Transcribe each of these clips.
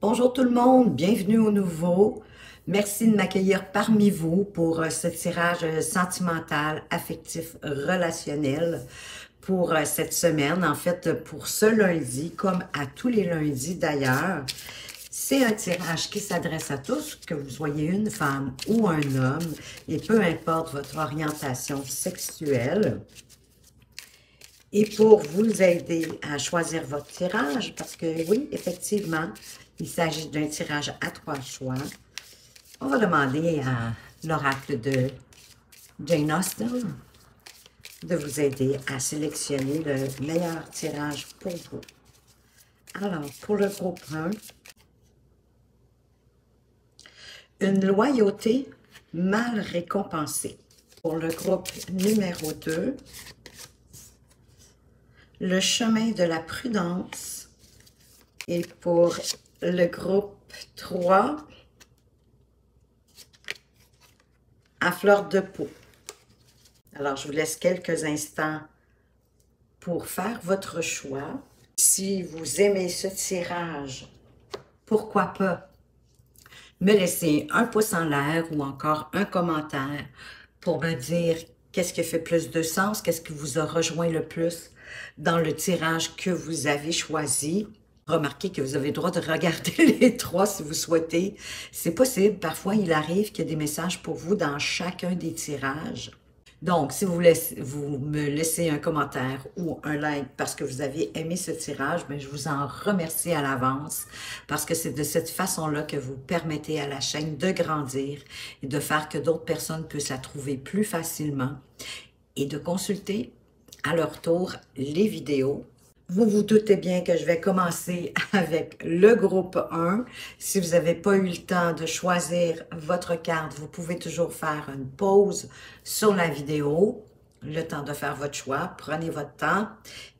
Bonjour tout le monde, bienvenue au nouveau. Merci de m'accueillir parmi vous pour ce tirage sentimental, affectif, relationnel pour cette semaine. En fait, pour ce lundi, comme à tous les lundis d'ailleurs, c'est un tirage qui s'adresse à tous, que vous soyez une femme ou un homme, et peu importe votre orientation sexuelle. Et pour vous aider à choisir votre tirage, parce que oui, effectivement, il s'agit d'un tirage à 3 choix, on va demander à l'oracle de Jane Austen de vous aider à sélectionner le meilleur tirage pour vous. Alors, pour le groupe 1, une loyauté mal récompensée. Pour le groupe numéro 2, le chemin de la prudence. Et pour le groupe 3, à fleur de peau. Alors, je vous laisse quelques instants pour faire votre choix. Si vous aimez ce tirage, pourquoi pas me laisser un pouce en l'air ou encore un commentaire pour me dire qu'est-ce qui fait plus de sens, qu'est-ce qui vous a rejoint le plus dans le tirage que vous avez choisi. Remarquez que vous avez le droit de regarder les trois si vous souhaitez. C'est possible. Parfois, il arrive qu'il y a des messages pour vous dans chacun des tirages. Donc, si vous me laissez un commentaire ou un like parce que vous avez aimé ce tirage, bien, je vous en remercie à l'avance parce que c'est de cette façon-là que vous permettez à la chaîne de grandir et de faire que d'autres personnes puissent la trouver plus facilement et de consulter à leur tour les vidéos. Vous vous doutez bien que je vais commencer avec le groupe 1. Si vous n'avez pas eu le temps de choisir votre carte, vous pouvez toujours faire une pause sur la vidéo, le temps de faire votre choix. Prenez votre temps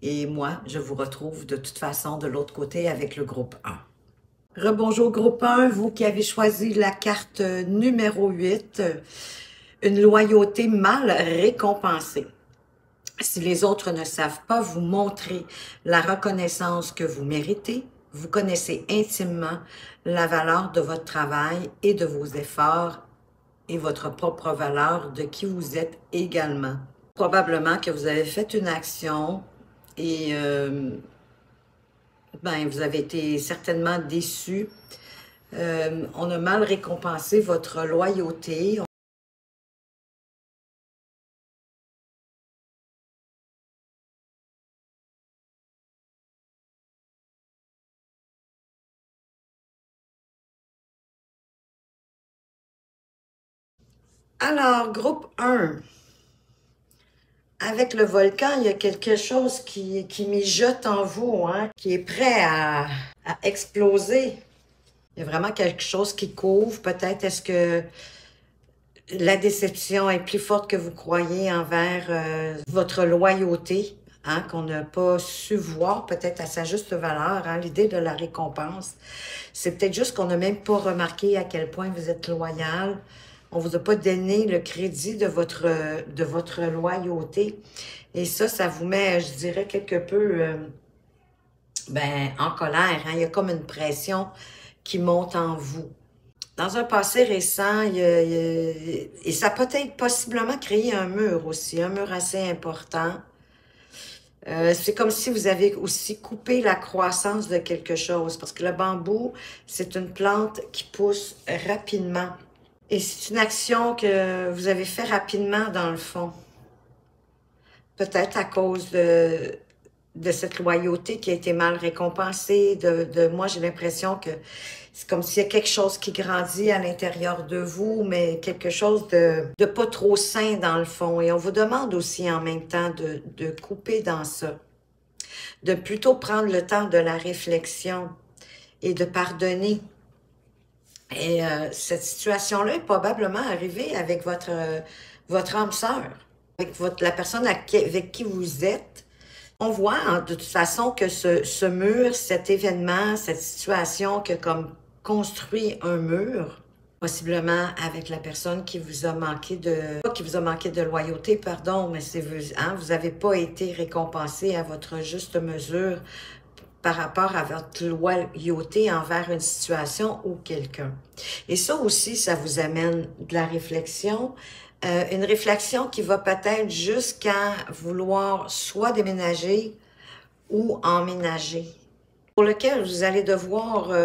et moi, je vous retrouve de toute façon de l'autre côté avec le groupe 1. Rebonjour groupe 1, vous qui avez choisi la carte numéro 8, une loyauté mal récompensée. Si les autres ne savent pas vous montrer la reconnaissance que vous méritez, vous connaissez intimement la valeur de votre travail et de vos efforts et votre propre valeur de qui vous êtes également. Probablement que vous avez fait une action et vous avez été certainement déçu. On a mal récompensé votre loyauté. Alors, groupe 1. Avec le volcan, il y a quelque chose qui mijote en vous, hein, qui est prêt à exploser. Il y a vraiment quelque chose qui couvre. Peut-être est-ce que la déception est plus forte que vous croyez envers votre loyauté, hein, qu'on n'a pas su voir peut-être à sa juste valeur, hein, l'idée de la récompense. C'est peut-être juste qu'on n'a même pas remarqué à quel point vous êtes loyal. On ne vous a pas donné le crédit de votre loyauté. Et ça vous met, je dirais, quelque peu en colère. Hein? Il y a comme une pression qui monte en vous. Dans un passé récent, et ça peut être possiblement créé un mur aussi, un mur assez important. C'est comme si vous avez aussi coupé la croissance de quelque chose, parce que le bambou, c'est une plante qui pousse rapidement. Et c'est une action que vous avez fait rapidement dans le fond. Peut-être à cause de cette loyauté qui a été mal récompensée. Moi, j'ai l'impression que c'est comme s'il y a quelque chose qui grandit à l'intérieur de vous, mais quelque chose de pas trop sain dans le fond. Et on vous demande aussi en même temps de couper dans ça. De plutôt prendre le temps de la réflexion et de pardonner. Et cette situation-là est probablement arrivée avec votre âme sœur, avec la personne avec qui vous êtes. On voit hein, de toute façon que ce mur, cet événement, cette situation qui a comme construit un mur, possiblement avec la personne qui vous a manqué pas qui vous a manqué de loyauté, pardon, mais c'est vous, hein, vous n'avez pas été récompensé à votre juste mesure par rapport à votre loyauté envers une situation ou quelqu'un. Et ça aussi, ça vous amène de la réflexion, une réflexion qui va peut-être jusqu'à vouloir soit déménager ou emménager, pour lequel vous allez devoir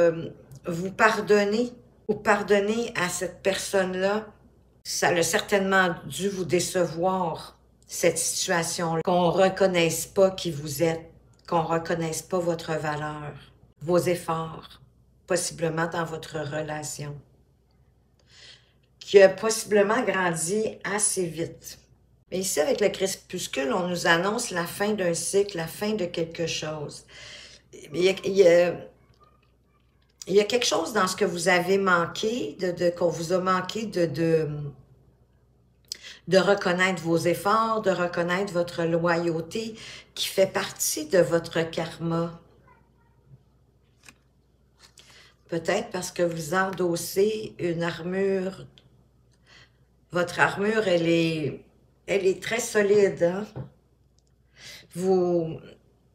vous pardonner ou pardonner à cette personne-là. Ça a certainement dû vous décevoir, cette situation-là, qu'on ne reconnaisse pas qui vous êtes, qu'on ne reconnaisse pas votre valeur, vos efforts, possiblement dans votre relation, qui a possiblement grandi assez vite. Mais ici, avec le crépuscule, on nous annonce la fin d'un cycle, la fin de quelque chose. Il y a quelque chose dans ce que vous avez manqué, qu'on vous a manqué de reconnaître vos efforts, de reconnaître votre loyauté, qui fait partie de votre karma. Peut-être parce que vous endossez une armure. Votre armure, elle est très solide, hein?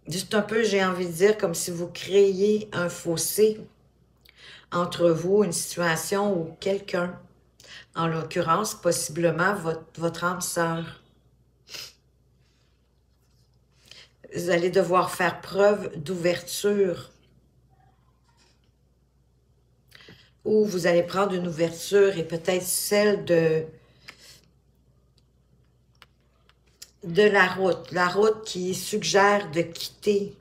Juste un peu, j'ai envie de dire, comme si vous créiez un fossé entre vous, une situation ou quelqu'un. En l'occurrence, possiblement votre âme sœur. Vous allez devoir faire preuve d'ouverture. Ou vous allez prendre une ouverture et peut-être celle de la route qui suggère de quitter.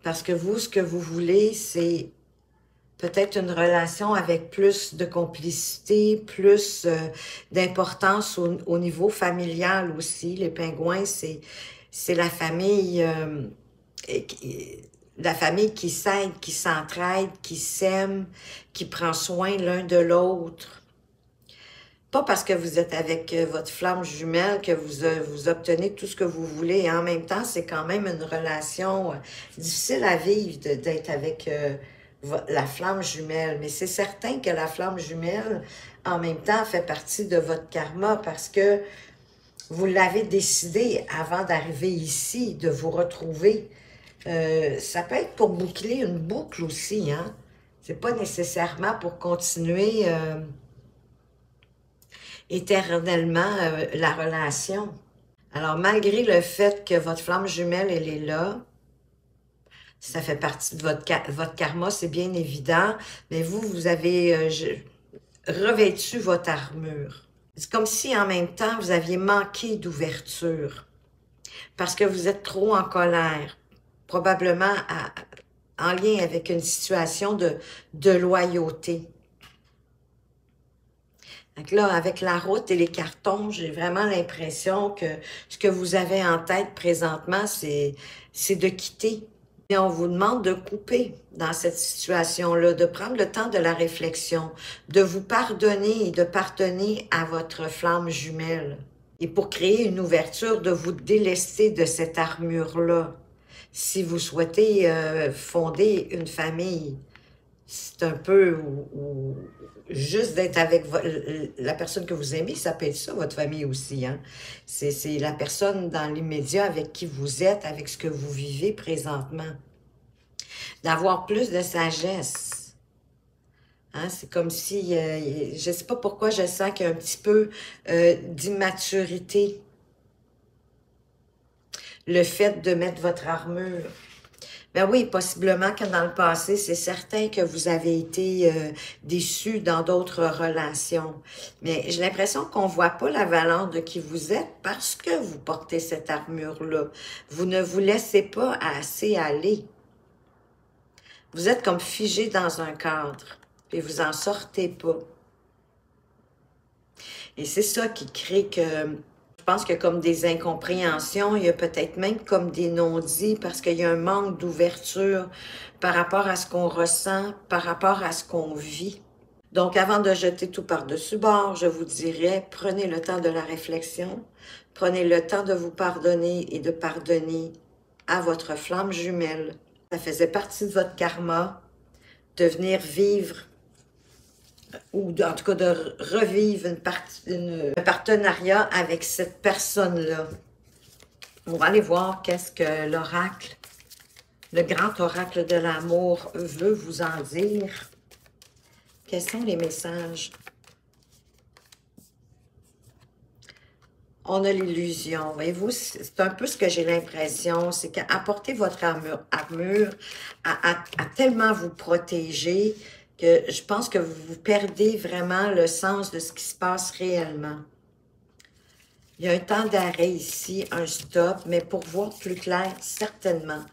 Parce que vous, ce que vous voulez, c'est peut-être une relation avec plus de complicité, plus d'importance au niveau familial aussi. Les pingouins, c'est la famille qui s'aide, qui s'entraide, qui s'aime, qui prend soin l'un de l'autre. Pas parce que vous êtes avec votre flamme jumelle que vous obtenez tout ce que vous voulez. Et en même temps, c'est quand même une relation difficile à vivre d'être avec la flamme jumelle. Mais c'est certain que la flamme jumelle, en même temps, fait partie de votre karma parce que vous l'avez décidé avant d'arriver ici, de vous retrouver. Ça peut être pour boucler une boucle aussi, hein? C'est pas nécessairement pour continuer éternellement la relation. Alors, malgré le fait que votre flamme jumelle, elle est là, ça fait partie de votre karma, c'est bien évident, mais vous avez revêtu votre armure. C'est comme si, en même temps, vous aviez manqué d'ouverture, parce que vous êtes trop en colère, probablement en lien avec une situation de loyauté. Donc là, avec la route et les cartons, j'ai vraiment l'impression que ce que vous avez en tête présentement, c'est de quitter. Et on vous demande de couper dans cette situation-là, de prendre le temps de la réflexion, de vous pardonner et de pardonner à votre flamme jumelle. Et pour créer une ouverture, de vous délester de cette armure-là. Si vous souhaitez fonder une famille, c'est un peu juste d'être avec la personne que vous aimez, ça peut être ça, votre famille aussi. Hein? C'est la personne dans l'immédiat avec qui vous êtes, avec ce que vous vivez présentement. D'avoir plus de sagesse. Hein? C'est comme si, je ne sais pas pourquoi je sens qu'il y a un petit peu d'immaturité. Le fait de mettre votre armure. Ben oui, possiblement que dans le passé, c'est certain que vous avez été déçu dans d'autres relations. Mais j'ai l'impression qu'on ne voit pas la valeur de qui vous êtes parce que vous portez cette armure-là. Vous ne vous laissez pas assez aller. Vous êtes comme figé dans un cadre et vous n'en sortez pas. Et c'est ça qui crée que... Je pense qu'il y a comme des incompréhensions, il y a peut-être même comme des non-dits parce qu'il y a un manque d'ouverture par rapport à ce qu'on ressent, par rapport à ce qu'on vit. Donc, avant de jeter tout par-dessus bord, je vous dirais, prenez le temps de la réflexion, prenez le temps de vous pardonner et de pardonner à votre flamme jumelle. Ça faisait partie de votre karma de venir vivre ou en tout cas de revivre un partenariat avec cette personne-là. On va aller voir qu'est-ce que l'oracle le grand oracle de l'amour veut vous en dire? Quels sont les messages? On a l'illusion. Voyez-vous, c'est un peu ce que j'ai l'impression, c'est qu'apporter votre armure à tellement vous protéger que je pense que vous perdez vraiment le sens de ce qui se passe réellement. Il y a un temps d'arrêt ici, un stop, mais pour voir plus clair, certainement.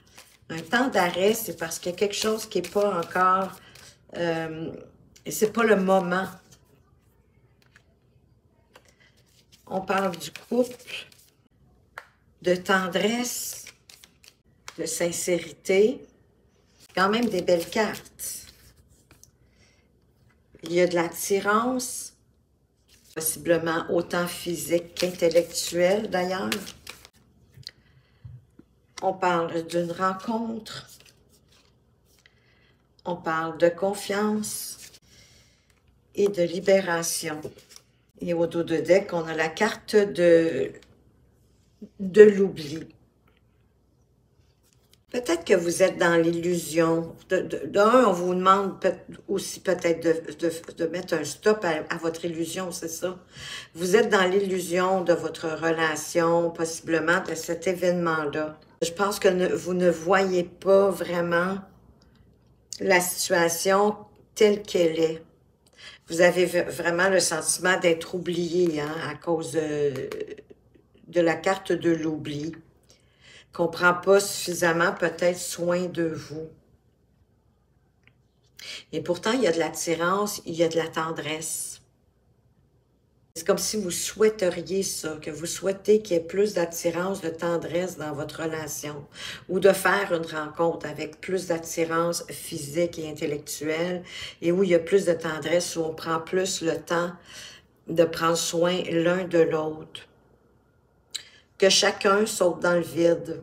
Un temps d'arrêt, c'est parce qu'il y a quelque chose qui n'est pas encore... c'est pas le moment. On parle du couple, de tendresse, de sincérité. Quand même des belles cartes. Il y a de l'attirance, possiblement autant physique qu'intellectuelle d'ailleurs. On parle d'une rencontre. On parle de confiance et de libération. Et au dos de deck, on a la carte de l'oubli. Peut-être que vous êtes dans l'illusion. D'un, on vous demande aussi peut-être de mettre un stop à votre illusion, c'est ça. Vous êtes dans l'illusion de votre relation, possiblement de cet événement-là. Je pense que vous ne voyez pas vraiment la situation telle qu'elle est. Vous avez vraiment le sentiment d'être oublié hein, à cause de la carte de l'oubli. Qu'on ne prend pas suffisamment peut-être soin de vous. Et pourtant, il y a de l'attirance, il y a de la tendresse. C'est comme si vous souhaiteriez ça, que vous souhaitez qu'il y ait plus d'attirance, de tendresse dans votre relation, ou de faire une rencontre avec plus d'attirance physique et intellectuelle, et où il y a plus de tendresse, où on prend plus le temps de prendre soin l'un de l'autre. Que chacun saute dans le vide.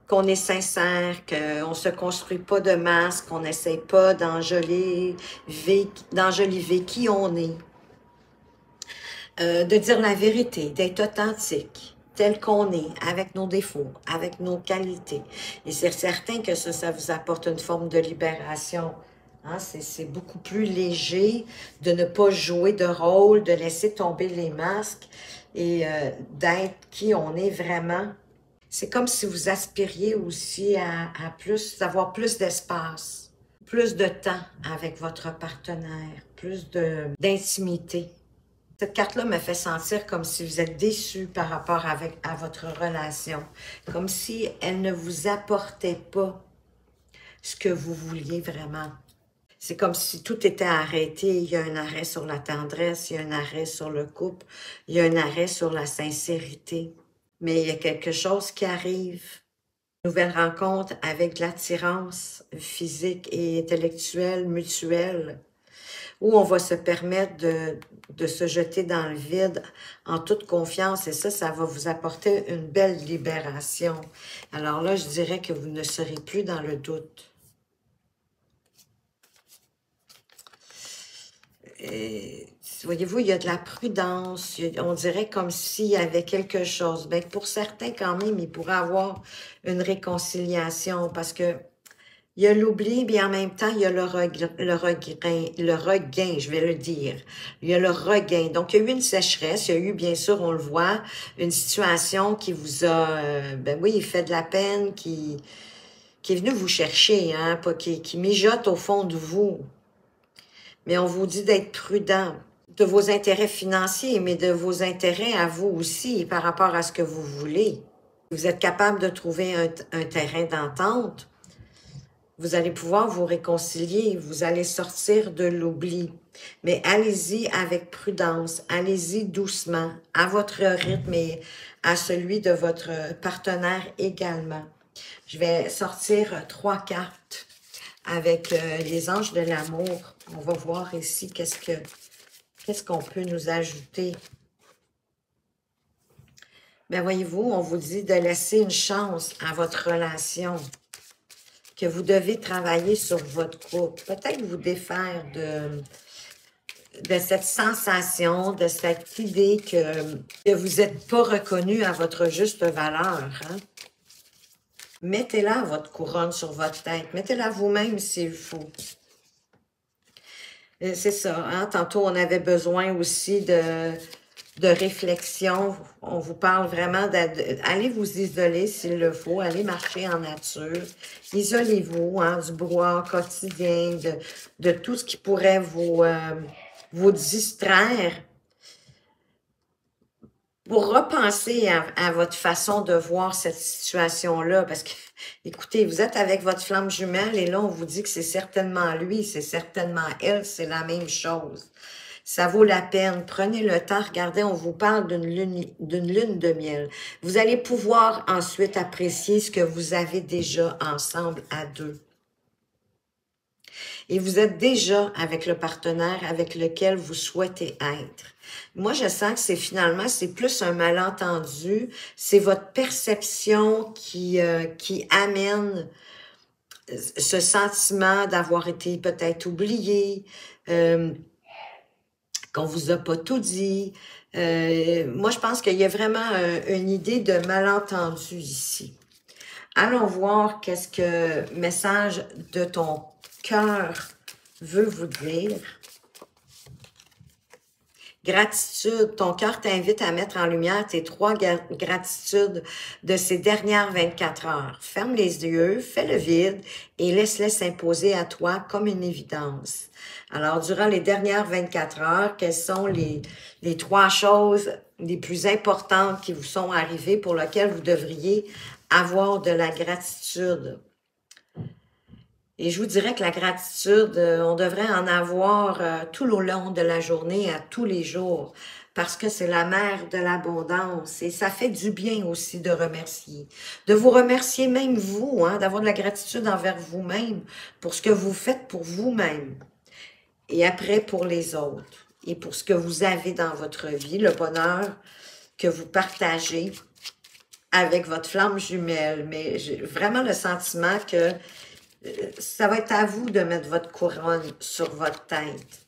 Qu'on est sincère, qu'on ne se construit pas de masque, qu'on n'essaie pas d'enjoliver qui on est. De dire la vérité, d'être authentique, tel qu'on est, avec nos défauts, avec nos qualités. Et c'est certain que ça vous apporte une forme de libération. Hein? C'est beaucoup plus léger de ne pas jouer de rôle, de laisser tomber les masques et d'être qui on est vraiment. C'est comme si vous aspiriez aussi à avoir plus d'espace, plus de temps avec votre partenaire, plus d'intimité. Cette carte-là me fait sentir comme si vous êtes déçu par rapport à votre relation, comme si elle ne vous apportait pas ce que vous vouliez vraiment. C'est comme si tout était arrêté. Il y a un arrêt sur la tendresse, il y a un arrêt sur le couple, il y a un arrêt sur la sincérité. Mais il y a quelque chose qui arrive. Nouvelle rencontre avec de l'attirance physique et intellectuelle mutuelle, où on va se permettre de se jeter dans le vide en toute confiance. Et ça va vous apporter une belle libération. Alors là, je dirais que vous ne serez plus dans le doute. Voyez-vous, il y a de la prudence, on dirait comme s'il y avait quelque chose. Bien, pour certains, quand même, il pourrait avoir une réconciliation parce que il y a l'oubli, bien en même temps, il y a le regain, je vais le dire. Il y a le regain. Donc, il y a eu une sécheresse, il y a eu, bien sûr, on le voit, une situation qui vous a, ben oui, il fait de la peine, qui est venu vous chercher, hein, pas qui mijote au fond de vous. Mais on vous dit d'être prudent de vos intérêts financiers, mais de vos intérêts à vous aussi par rapport à ce que vous voulez. Vous êtes capable de trouver un terrain d'entente. Vous allez pouvoir vous réconcilier, vous allez sortir de l'oubli. Mais allez-y avec prudence, allez-y doucement, à votre rythme et à celui de votre partenaire également. Je vais sortir 3 cartes avec les anges de l'amour. On va voir ici qu'est-ce qu'on peut nous ajouter. Bien, voyez-vous, on vous dit de laisser une chance à votre relation, que vous devez travailler sur votre couple. Peut-être vous défaire de cette sensation, de cette idée que vous n'êtes pas reconnu à votre juste valeur. Hein? Mettez-la, votre couronne, sur votre tête. Mettez-la vous-même s'il faut. C'est ça, hein? Tantôt, on avait besoin aussi de réflexion. On vous parle vraiment d'aller vous isoler s'il le faut, aller marcher en nature. Isolez-vous, hein, du brouhaha quotidien, de tout ce qui pourrait vous distraire pour repenser à votre façon de voir cette situation-là. Parce que, écoutez, vous êtes avec votre flamme jumelle et là, on vous dit que c'est certainement lui, c'est certainement elle, c'est la même chose. Ça vaut la peine. Prenez le temps. Regardez, on vous parle d'une lune de miel. Vous allez pouvoir ensuite apprécier ce que vous avez déjà ensemble à deux. Et vous êtes déjà avec le partenaire avec lequel vous souhaitez être. Moi, je sens que c'est plus un malentendu. C'est votre perception qui amène ce sentiment d'avoir été peut-être oublié, qu'on vous a pas tout dit. Moi, je pense qu'il y a vraiment une idée de malentendu ici. Allons voir qu'est-ce que le message de ton cœur veut vous dire. Gratitude. Ton cœur t'invite à mettre en lumière tes 3 gratitudes de ces dernières 24 heures. Ferme les yeux, fais le vide et laisse-les s'imposer à toi comme une évidence. Alors, durant les dernières 24 heures, quelles sont les 3 choses les plus importantes qui vous sont arrivées pour lesquelles vous devriez avoir de la gratitude? Et je vous dirais que la gratitude, on devrait en avoir tout au long de la journée, à tous les jours, parce que c'est la mère de l'abondance. Et ça fait du bien aussi de remercier. De vous remercier même vous, hein, d'avoir de la gratitude envers vous-même pour ce que vous faites pour vous-même. Et après pour les autres. Et pour ce que vous avez dans votre vie, le bonheur que vous partagez avec votre flamme jumelle. Mais j'ai vraiment le sentiment que ça va être à vous de mettre votre couronne sur votre tête.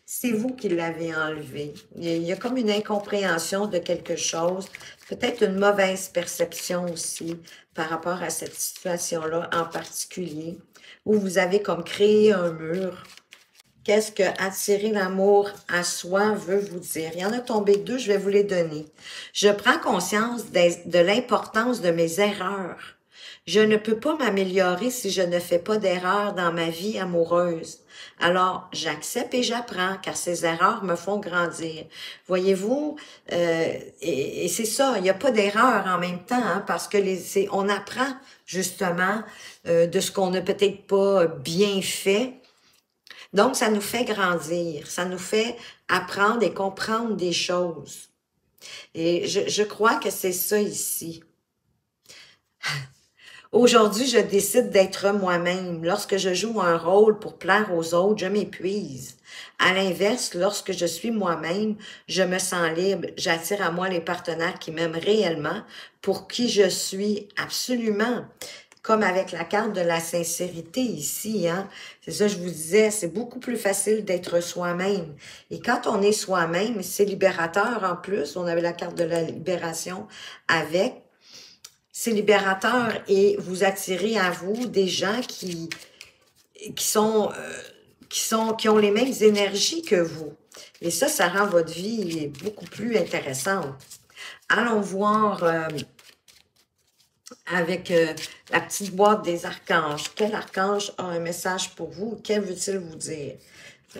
C'est vous qui l'avez enlevé. Il y a comme une incompréhension de quelque chose, peut-être une mauvaise perception aussi par rapport à cette situation-là en particulier, où vous avez comme créé un mur. Qu'est-ce que attirer l'amour à soi veut vous dire? Il y en a tombé 2, je vais vous les donner. Je prends conscience de l'importance de mes erreurs. Je ne peux pas m'améliorer si je ne fais pas d'erreurs dans ma vie amoureuse. Alors, j'accepte et j'apprends, car ces erreurs me font grandir. Voyez-vous, et c'est ça, il n'y a pas d'erreur en même temps, hein, parce que on apprend justement de ce qu'on n'a peut-être pas bien fait. Donc, ça nous fait grandir, ça nous fait apprendre et comprendre des choses. Et je crois que c'est ça ici. Aujourd'hui, je décide d'être moi-même. Lorsque je joue un rôle pour plaire aux autres, je m'épuise. À l'inverse, lorsque je suis moi-même, je me sens libre. J'attire à moi les partenaires qui m'aiment réellement, pour qui je suis absolument. Comme avec la carte de la sincérité ici, hein. C'est ça, je vous disais, c'est beaucoup plus facile d'être soi-même. Et quand on est soi-même, c'est libérateur en plus. On avait la carte de la libération avec. C'est libérateur et vous attirez à vous des gens qui ont les mêmes énergies que vous. Et ça rend votre vie beaucoup plus intéressante. Allons voir avec la petite boîte des archanges. Quel archange a un message pour vous? Quel veut-il vous dire?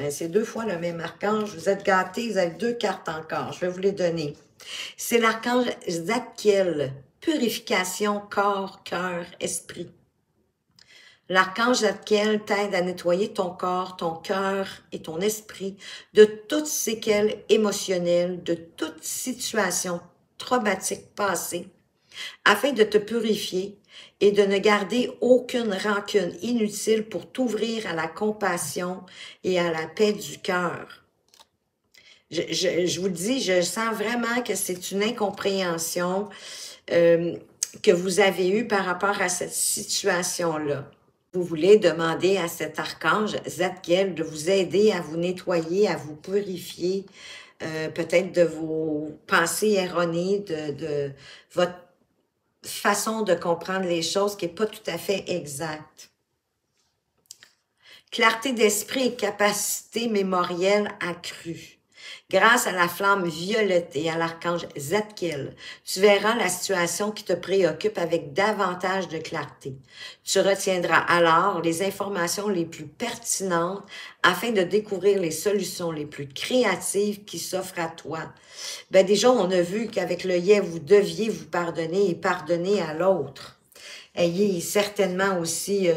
C'est 2 fois le même archange. Vous êtes gâtés, vous avez 2 cartes encore. Je vais vous les donner. C'est l'archange Zadkiel. Purification, corps, cœur, esprit. L'archange Zadkiel t'aide à nettoyer ton corps, ton cœur et ton esprit de toutes séquelles émotionnelles, de toute situation traumatique passée, afin de te purifier et de ne garder aucune rancune inutile pour t'ouvrir à la compassion et à la paix du cœur. Je vous le dis, je sens vraiment que c'est une incompréhension que vous avez eue par rapport à cette situation-là. Vous voulez demander à cet archange Zadkiel de vous aider à vous nettoyer, à vous purifier, peut-être de vos pensées erronées, de votre façon de comprendre les choses qui n'est pas tout à fait exacte. Clarté d'esprit et capacité mémorielle accrue. Grâce à la flamme violette et à l'archange Zadkiel, tu verras la situation qui te préoccupe avec davantage de clarté. Tu retiendras alors les informations les plus pertinentes afin de découvrir les solutions les plus créatives qui s'offrent à toi. Ben déjà, on a vu qu'avec le yeah, vous deviez vous pardonner et pardonner à l'autre. Ayez certainement aussi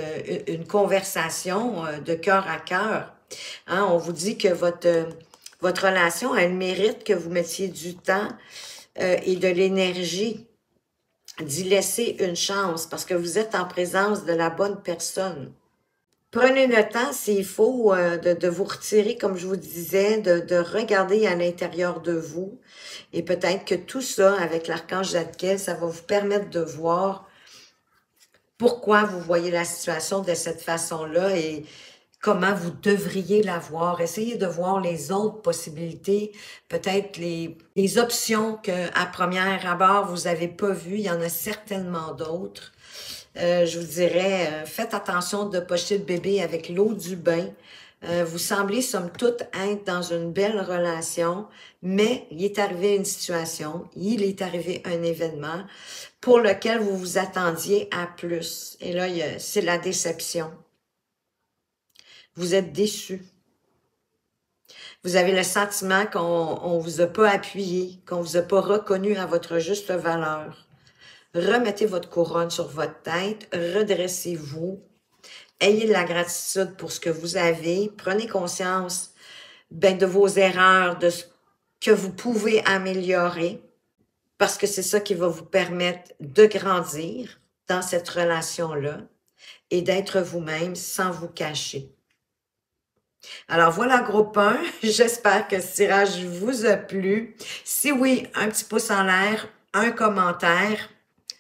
une conversation de cœur à cœur. Hein, on vous dit que votre relation, elle mérite que vous mettiez du temps et de l'énergie d'y laisser une chance parce que vous êtes en présence de la bonne personne. Prenez le temps, s'il faut, de vous retirer, comme je vous disais, de regarder à l'intérieur de vous. Et peut-être que tout ça, avec l'archange Zadkiel, ça va vous permettre de voir pourquoi vous voyez la situation de cette façon-là et comment vous devriez la voir. Essayez de voir les autres possibilités, peut-être les options qu'à première abord, vous n'avez pas vues. Il y en a certainement d'autres. Je vous dirais, faites attention de ne pas jeter le bébé avec l'eau du bain. Vous semblez, somme toute, être dans une belle relation, mais il est arrivé une situation, il est arrivé un événement pour lequel vous vous attendiez à plus. Et là, c'est la déception. Vous êtes déçu. Vous avez le sentiment qu'on ne vous a pas appuyé, qu'on ne vous a pas reconnu à votre juste valeur. Remettez votre couronne sur votre tête, redressez-vous, ayez de la gratitude pour ce que vous avez, prenez conscience de vos erreurs, de ce que vous pouvez améliorer, parce que c'est ça qui va vous permettre de grandir dans cette relation-là et d'être vous-même sans vous cacher. Alors voilà, groupe 1, j'espère que ce tirage vous a plu. Si oui, un petit pouce en l'air, un commentaire.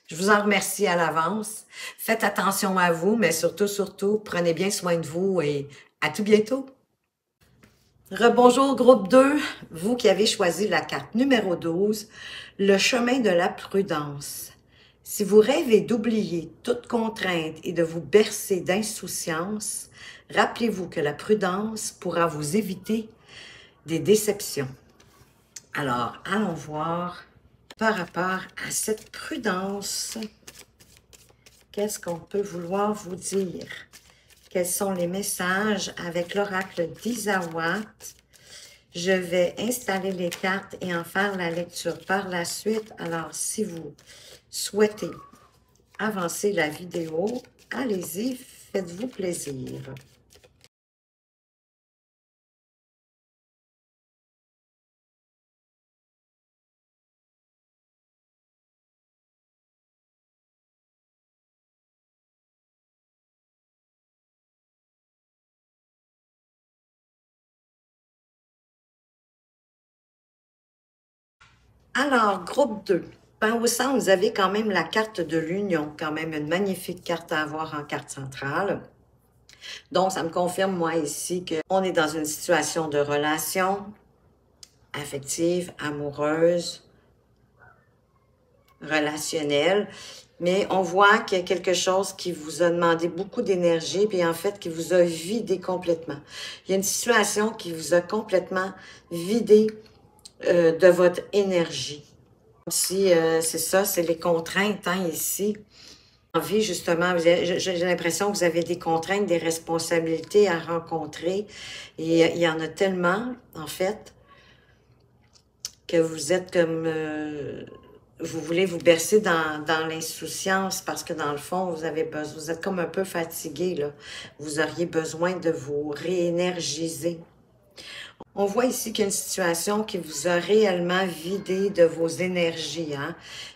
Je vous en remercie à l'avance. Faites attention à vous, mais surtout, prenez bien soin de vous et à tout bientôt. Rebonjour groupe 2, vous qui avez choisi la carte numéro 12, le chemin de la prudence. Si vous rêvez d'oublier toute contrainte et de vous bercer d'insouciance, rappelez-vous que la prudence pourra vous éviter des déceptions. Alors, allons voir par rapport à cette prudence, qu'est-ce qu'on peut vouloir vous dire? Quels sont les messages avec l'oracle d'Isawat? Je vais installer les cartes et en faire la lecture par la suite. Alors, si vous souhaitez avancer la vidéo, allez-y, faites-vous plaisir. Alors, groupe 2. Ben, au centre, vous avez quand même la carte de l'union, quand même une magnifique carte à avoir en carte centrale. Donc, ça me confirme, moi, ici, qu'on est dans une situation de relation affective, amoureuse, relationnelle. Mais on voit qu'il y a quelque chose qui vous a demandé beaucoup d'énergie, puis en fait, qui vous a vidé complètement. Il y a une situation qui vous a complètement vidé de votre énergie. Si c'est ça, c'est les contraintes, hein, ici. En vie, justement, j'ai l'impression que vous avez des contraintes, des responsabilités à rencontrer. Et il y en a tellement, en fait, que vous êtes comme... vous voulez vous bercer dans l'insouciance parce que dans le fond, vous êtes comme un peu fatigué, là. Vous auriez besoin de vous réénergiser. On voit ici qu'il y a une situation qui vous a réellement vidé de vos énergies. Hein?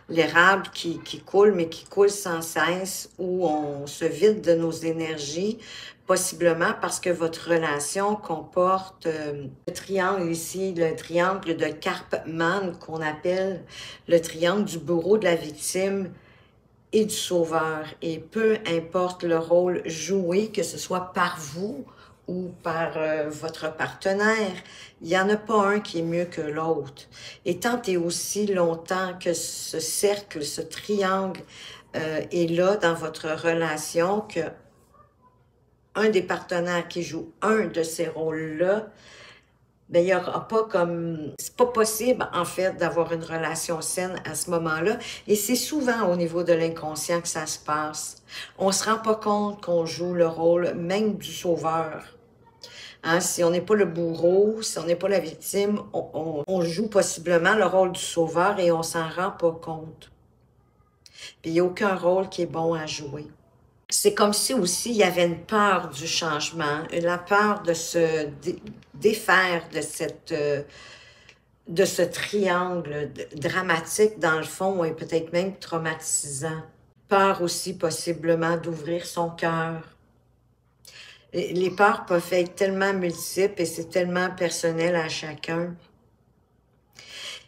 L'érable qui coule, mais qui coule sans cesse, où on se vide de nos énergies, possiblement parce que votre relation comporte le triangle ici, le triangle de Karpman, qu'on appelle le triangle du bourreau, de la victime et du sauveur. Et peu importe le rôle joué, que ce soit par vous ou par votre partenaire. Il n'y en a pas un qui est mieux que l'autre. Et tant et aussi longtemps que ce cercle, ce triangle est là dans votre relation, que un des partenaires qui joue un de ces rôles-là, ben, il n'y aura pas comme... C'est pas possible, en fait, d'avoir une relation saine à ce moment-là. Et c'est souvent au niveau de l'inconscient que ça se passe. On se rend pas compte qu'on joue le rôle même du sauveur. Hein, si on n'est pas le bourreau, si on n'est pas la victime, on joue possiblement le rôle du sauveur et on s'en rend pas compte. Puis il n'y a aucun rôle qui est bon à jouer. C'est comme si aussi il y avait une peur du changement, la peur de se défaire de ce triangle dramatique dans le fond et peut-être même traumatisant. Peur aussi possiblement d'ouvrir son cœur. Les peurs peuvent être tellement multiples et c'est tellement personnel à chacun.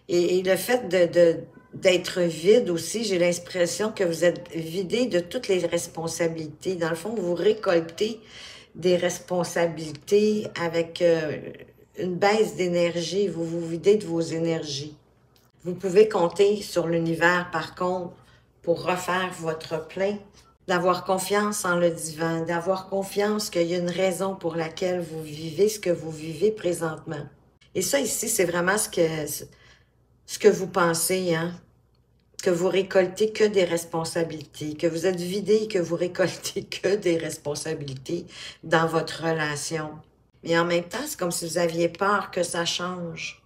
Et le fait d'être vide aussi, j'ai l'impression que vous êtes vidé de toutes les responsabilités. Dans le fond, vous récoltez des responsabilités avec une baisse d'énergie. Vous vous videz de vos énergies. Vous pouvez compter sur l'univers, par contre, pour refaire votre plein, d'avoir confiance en le divin, d'avoir confiance qu'il y a une raison pour laquelle vous vivez ce que vous vivez présentement. Et ça, ici, c'est vraiment ce que vous pensez, hein? Que vous récoltez que des responsabilités, que vous êtes vidé, que vous récoltez que des responsabilités dans votre relation. Mais en même temps, c'est comme si vous aviez peur que ça change.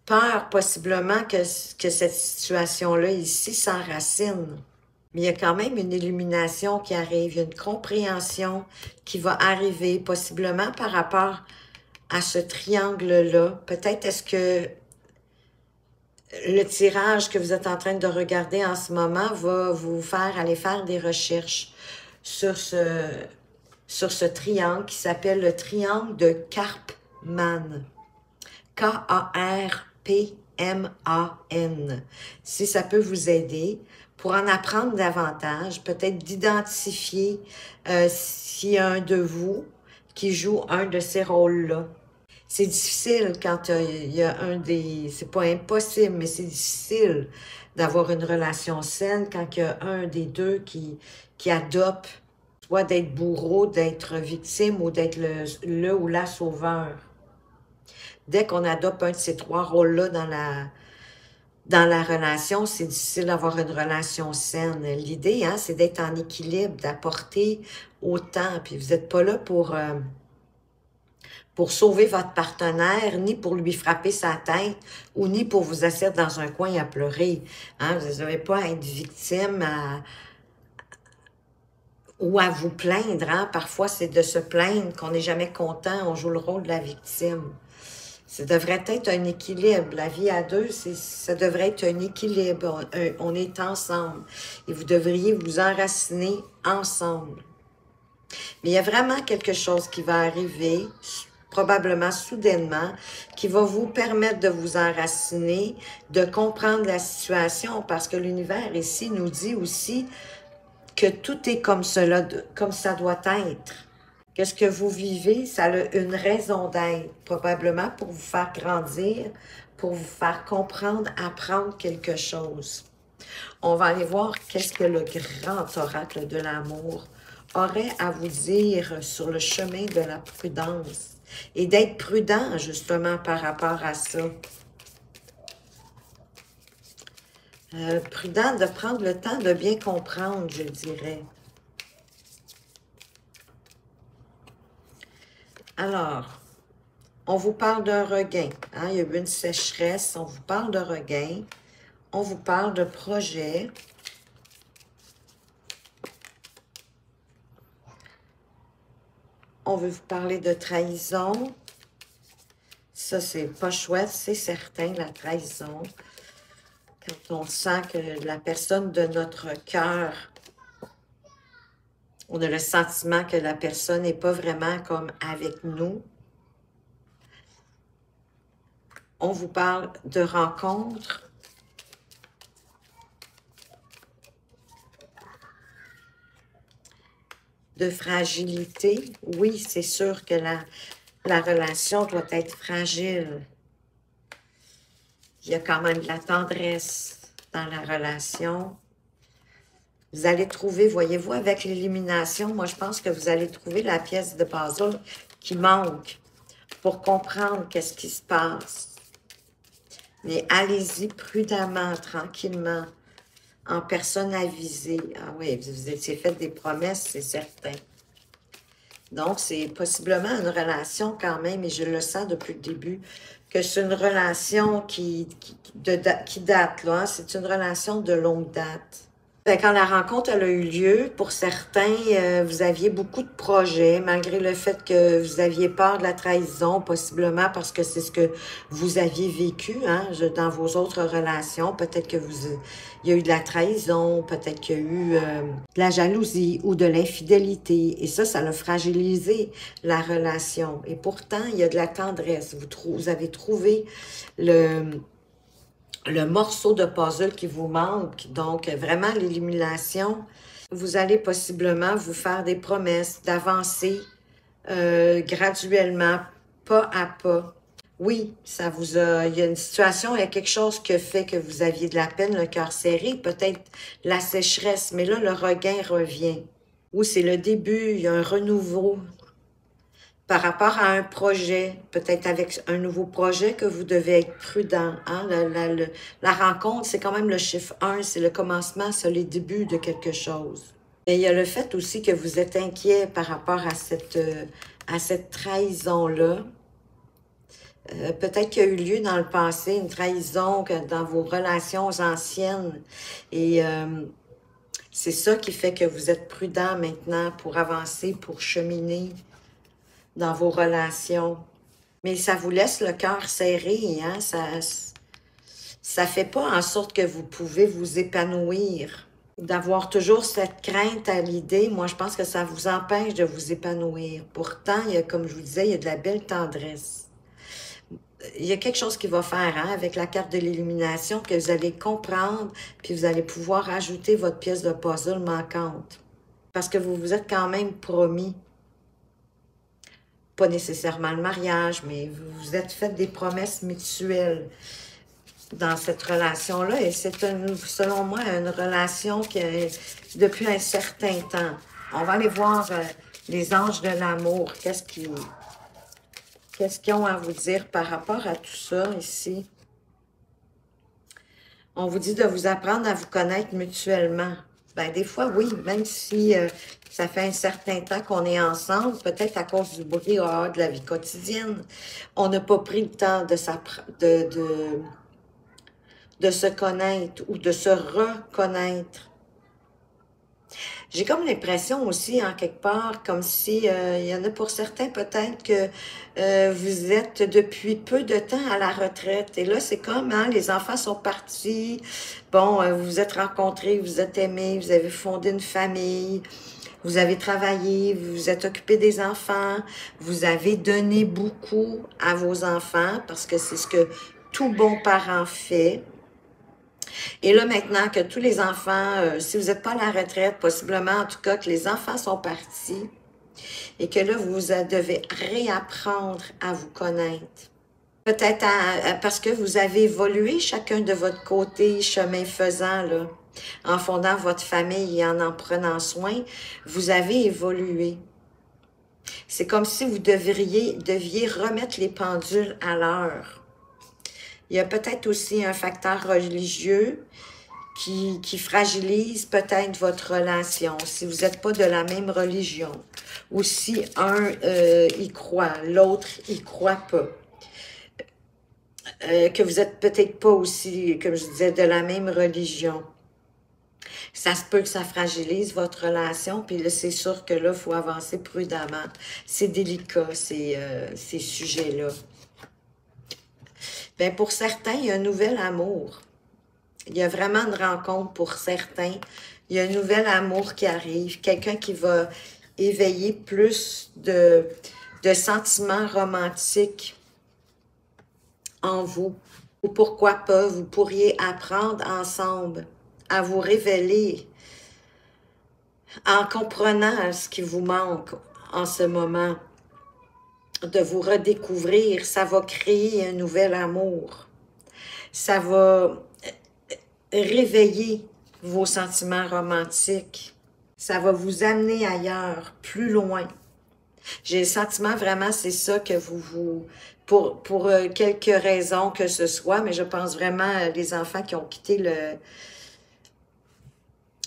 Peur possiblement que cette situation-là ici s'enracine. Mais il y a quand même une illumination qui arrive, il y a une compréhension qui va arriver possiblement par rapport à ce triangle-là. Peut-être est-ce que le tirage que vous êtes en train de regarder en ce moment va vous faire aller faire des recherches sur ce triangle qui s'appelle le triangle de Karpman. K-A-R-P-M-A-N. Si ça peut vous aider pour en apprendre davantage, peut-être d'identifier s'il y a un de vous qui joue un de ces rôles-là. C'est difficile quand il y a un des... C'est pas impossible, mais c'est difficile d'avoir une relation saine quand il y a un des deux qui adopte, soit d'être bourreau, d'être victime ou d'être le ou la sauveur. Dès qu'on adopte un de ces trois rôles-là dans la relation, c'est difficile d'avoir une relation saine. L'idée, hein, c'est d'être en équilibre, d'apporter autant. Puis vous n'êtes pas là pour sauver votre partenaire, ni pour lui frapper sa tête, ou ni pour vous asseoir dans un coin à pleurer. Hein? Vous n'avez pas à être victime ou à vous plaindre. Hein? Parfois, c'est de se plaindre qu'on n'est jamais content, on joue le rôle de la victime. Ça devrait être un équilibre. La vie à deux, ça devrait être un équilibre. On est ensemble. Et vous devriez vous enraciner ensemble. Mais il y a vraiment quelque chose qui va arriver, probablement soudainement, qui va vous permettre de vous enraciner, de comprendre la situation, parce que l'univers ici nous dit aussi que tout est comme cela, comme ça doit être. Qu'est-ce que vous vivez, ça a une raison d'être, probablement pour vous faire grandir, pour vous faire comprendre, apprendre quelque chose. On va aller voir qu'est-ce que le grand oracle de l'amour aurait à vous dire sur le chemin de la prudence et d'être prudent justement par rapport à ça. Prudent de prendre le temps de bien comprendre, je dirais. Alors, on vous parle d'un regain. Hein? Il y a eu une sécheresse, on vous parle de regain. On vous parle de projet. On veut vous parler de trahison. Ça, c'est pas chouette, c'est certain, la trahison. Quand on sent que la personne de notre cœur, on a le sentiment que la personne n'est pas vraiment comme avec nous. On vous parle de rencontres. de fragilité. Oui, c'est sûr que la relation doit être fragile. Il y a quand même de la tendresse dans la relation. Vous allez trouver, voyez-vous, avec l'élimination, moi je pense que vous allez trouver la pièce de puzzle qui manque pour comprendre qu'est-ce qui se passe. Mais allez-y prudemment, tranquillement, en personne avisée. Ah oui, vous étiez fait des promesses, c'est certain. Donc, c'est possiblement une relation quand même, et je le sens depuis le début, que c'est une relation qui date, là. Hein? C'est une relation de longue date. Ben, quand la rencontre elle a eu lieu, pour certains, vous aviez beaucoup de projets, malgré le fait que vous aviez peur de la trahison, possiblement parce que c'est ce que vous aviez vécu hein, dans vos autres relations. Peut-être que il y a eu de la trahison, peut-être qu'il y a eu de la jalousie ou de l'infidélité. Et ça a fragilisé la relation. Et pourtant, il y a de la tendresse. Vous avez trouvé le morceau de puzzle qui vous manque. Donc, vraiment, l'élimination, vous allez possiblement vous faire des promesses d'avancer graduellement, pas à pas. Oui, il y a une situation, il y a quelque chose qui fait que vous aviez de la peine, le cœur serré, peut-être la sécheresse, mais là, le regain revient. Oui, c'est le début, il y a un renouveau par rapport à un projet, peut-être avec un nouveau projet que vous devez être prudent. Hein? La rencontre, c'est quand même le chiffre 1, c'est le commencement, c'est le début de quelque chose. Et il y a le fait aussi que vous êtes inquiet par rapport à cette trahison-là. Peut-être qu'il y a eu lieu dans le passé une trahison dans vos relations anciennes. Et c'est ça qui fait que vous êtes prudent maintenant pour avancer, pour cheminer dans vos relations. Mais ça vous laisse le cœur serré, hein? Ça fait pas en sorte que vous pouvez vous épanouir. D'avoir toujours cette crainte à l'idée, moi je pense que ça vous empêche de vous épanouir. Pourtant, comme je vous disais, il y a de la belle tendresse. Il y a quelque chose qui va faire hein, avec la carte de l'élimination que vous allez comprendre, puis vous allez pouvoir ajouter votre pièce de puzzle manquante. Parce que vous vous êtes quand même promis. Pas nécessairement le mariage, mais vous vous êtes fait des promesses mutuelles dans cette relation-là. Et c'est, selon moi, une relation qui est depuis un certain temps. On va aller voir les anges de l'amour. Qu'est-ce qu'ils ont à vous dire par rapport à tout ça ici? On vous dit de vous apprendre à vous connaître mutuellement. Ben, des fois, oui, même si ça fait un certain temps qu'on est ensemble, peut-être à cause du brouillard de la vie quotidienne, on n'a pas pris le temps de se connaître ou de se reconnaître. J'ai comme l'impression aussi, en quelque part, comme si, il y en a pour certains peut-être que vous êtes depuis peu de temps à la retraite. Et là, c'est comme, hein, les enfants sont partis, bon, vous vous êtes rencontrés, vous vous êtes aimés, vous avez fondé une famille, vous avez travaillé, vous vous êtes occupé des enfants, vous avez donné beaucoup à vos enfants, parce que c'est ce que tout bon parent fait. Et là, maintenant que tous les enfants, si vous n'êtes pas à la retraite, possiblement en tout cas que les enfants sont partis et que là, vous devez réapprendre à vous connaître. Peut-être parce que vous avez évolué chacun de votre côté, chemin faisant, là, en fondant votre famille et en prenant soin, vous avez évolué. C'est comme si vous deviez remettre les pendules à l'heure. Il y a peut-être aussi un facteur religieux qui fragilise peut-être votre relation, si vous n'êtes pas de la même religion, ou si un y croit, l'autre y croit pas, que vous êtes peut-être pas aussi, comme je disais, de la même religion. Ça se peut que ça fragilise votre relation, puis là, c'est sûr que là, il faut avancer prudemment. C'est délicat, ces sujets-là. Bien, pour certains, il y a un nouvel amour. Il y a vraiment une rencontre pour certains. Il y a un nouvel amour qui arrive. Quelqu'un qui va éveiller plus de sentiments romantiques en vous. Ou pourquoi pas, vous pourriez apprendre ensemble à vous révéler en comprenant ce qui vous manque en ce moment, de vous redécouvrir, ça va créer un nouvel amour. Ça va réveiller vos sentiments romantiques. Ça va vous amener ailleurs, plus loin. J'ai le sentiment vraiment, c'est ça que pour quelques raisons que ce soit, mais je pense vraiment les enfants qui ont quitté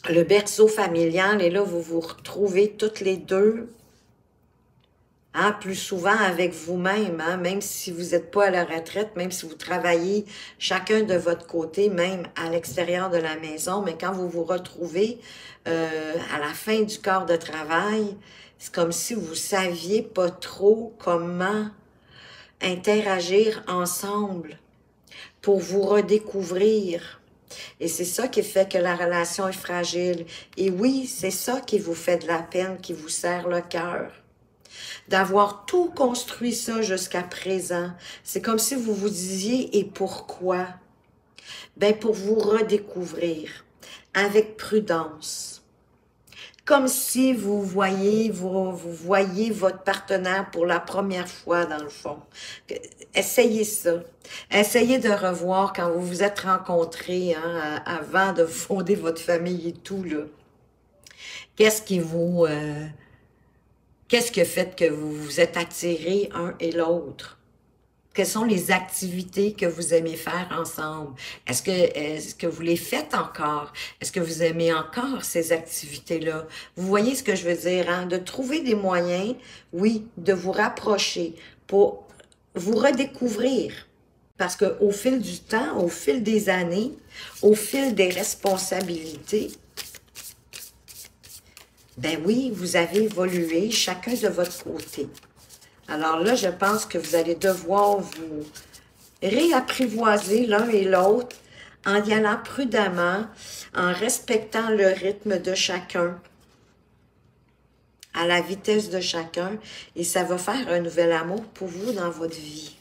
le berceau familial, et là, vous vous retrouvez toutes les deux, hein, plus souvent avec vous-même, hein, même si vous n'êtes pas à la retraite, même si vous travaillez chacun de votre côté, même à l'extérieur de la maison, mais quand vous vous retrouvez à la fin du corps de travail, c'est comme si vous ne saviez pas trop comment interagir ensemble pour vous redécouvrir. Et c'est ça qui fait que la relation est fragile. Et oui, c'est ça qui vous fait de la peine, qui vous serre le cœur. D'avoir tout construit ça jusqu'à présent. C'est comme si vous vous disiez, et pourquoi? Ben pour vous redécouvrir avec prudence. Comme si vous voyez votre partenaire pour la première fois, dans le fond. Essayez ça. Essayez de revoir quand vous vous êtes rencontrés, hein, avant de fonder votre famille et tout, là. Qu'est-ce qui qu'est-ce qui a fait que vous vous êtes attirés un et l'autre? Quelles sont les activités que vous aimez faire ensemble? Est-ce que vous les faites encore? Est-ce que vous aimez encore ces activités-là? Vous voyez ce que je veux dire, hein? De trouver des moyens, oui, de vous rapprocher pour vous redécouvrir. Parce qu'au fil du temps, au fil des années, au fil des responsabilités, ben oui, vous avez évolué chacun de votre côté. Alors là, je pense que vous allez devoir vous réapprivoiser l'un et l'autre en y allant prudemment, en respectant le rythme de chacun, à la vitesse de chacun, et ça va faire un nouvel amour pour vous dans votre vie.